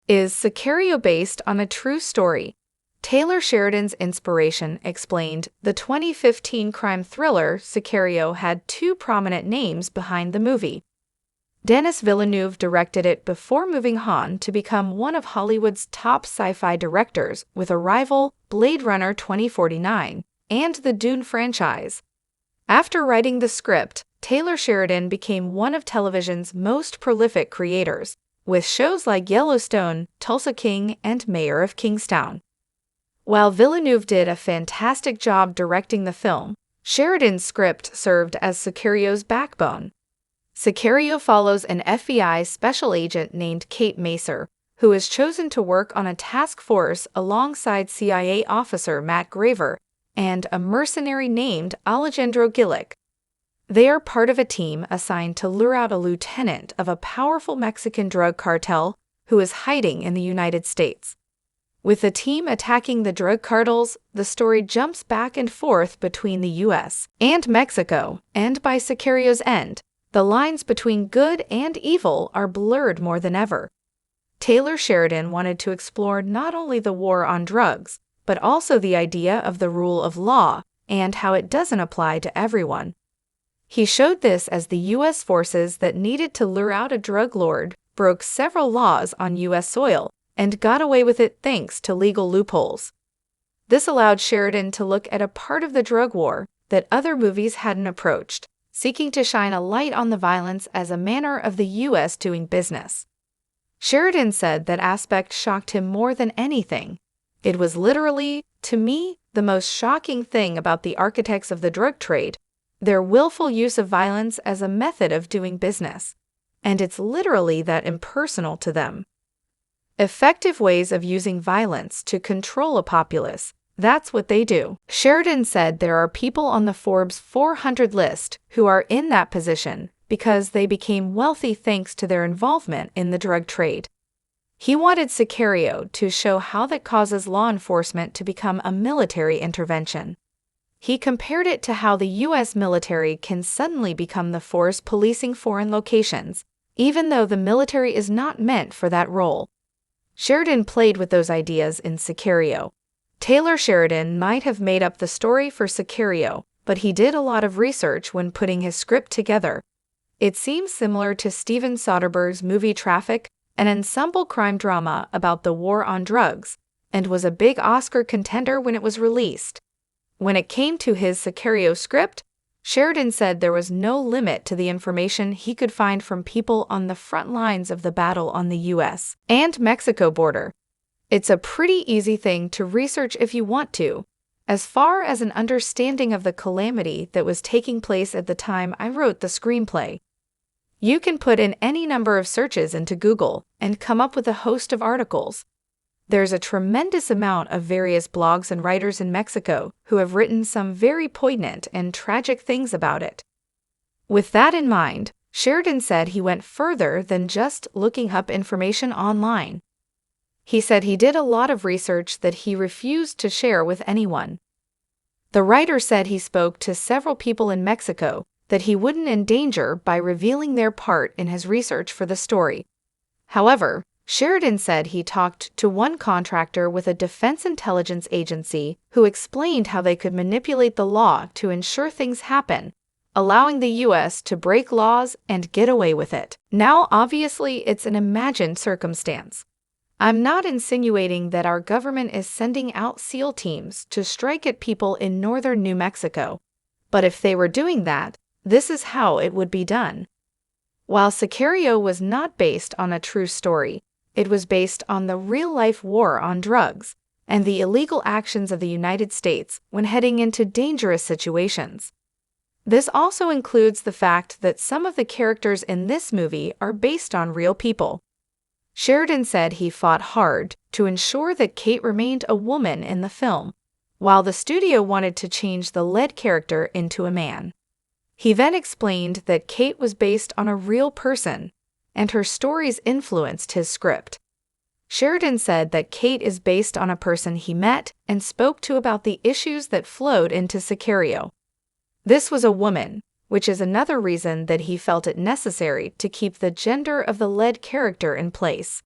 Is Sicario based on a true story? Taylor Sheridan's inspiration explained the 2015 crime thriller Sicario had two prominent names behind the movie. Denis Villeneuve directed it before moving on to become one of Hollywood's top sci-fi directors with Arrival, Blade Runner 2049, and the Dune franchise. After writing the script, Taylor Sheridan became one of television's most prolific creators, with shows like Yellowstone, Tulsa King, and Mayor of Kingstown. While Villeneuve did a fantastic job directing the film, Sheridan's script served as Sicario's backbone. Sicario follows an FBI special agent named Kate Macer, who is chosen to work on a task force alongside CIA officer Matt Graver and a mercenary named Alejandro Gillick. They are part of a team assigned to lure out a lieutenant of a powerful Mexican drug cartel who is hiding in the United States. With the team attacking the drug cartels, the story jumps back and forth between the US and Mexico, and by Sicario's end, the lines between good and evil are blurred more than ever. Taylor Sheridan wanted to explore not only the war on drugs, but also the idea of the rule of law and how it doesn't apply to everyone. He showed this as the U.S. forces that needed to lure out a drug lord broke several laws on U.S. soil and got away with it thanks to legal loopholes. This allowed Sheridan to look at a part of the drug war that other movies hadn't approached, seeking to shine a light on the violence as a manner of the U.S. doing business. Sheridan said that aspect shocked him more than anything. It was literally, to me, the most shocking thing about the architects of the drug trade, their willful use of violence as a method of doing business. And it's literally that impersonal to them. Effective ways of using violence to control a populace, that's what they do. Sheridan said there are people on the Forbes 400 list who are in that position because they became wealthy thanks to their involvement in the drug trade. He wanted Sicario to show how that causes law enforcement to become a military intervention. He compared it to how the U.S. military can suddenly become the force policing foreign locations, even though the military is not meant for that role. Sheridan played with those ideas in Sicario. Taylor Sheridan might have made up the story for Sicario, but he did a lot of research when putting his script together. It seems similar to Steven Soderbergh's movie Traffic, an ensemble crime drama about the war on drugs, and was a big Oscar contender when it was released. When it came to his Sicario script, Sheridan said there was no limit to the information he could find from people on the front lines of the battle on the U.S. and Mexico border. It's a pretty easy thing to research if you want to, as far as an understanding of the calamity that was taking place at the time I wrote the screenplay. You can put in any number of searches into Google and come up with a host of articles. There's a tremendous amount of various blogs and writers in Mexico who have written some very poignant and tragic things about it. With that in mind, Sheridan said he went further than just looking up information online. He said he did a lot of research that he refused to share with anyone. The writer said he spoke to several people in Mexico that he wouldn't endanger by revealing their part in his research for the story. However, Sheridan said he talked to one contractor with a defense intelligence agency who explained how they could manipulate the law to ensure things happen, allowing the U.S. to break laws and get away with it. Now, obviously, it's an imagined circumstance. I'm not insinuating that our government is sending out SEAL teams to strike at people in northern New Mexico, but if they were doing that, this is how it would be done. While Sicario was not based on a true story, it was based on the real-life war on drugs and the illegal actions of the United States when heading into dangerous situations. This also includes the fact that some of the characters in this movie are based on real people. Sheridan said he fought hard to ensure that Kate remained a woman in the film, while the studio wanted to change the lead character into a man. He then explained that Kate was based on a real person, and her stories influenced his script. Sheridan said that Kate is based on a person he met and spoke to about the issues that flowed into Sicario. This was a woman, which is another reason that he felt it necessary to keep the gender of the lead character in place.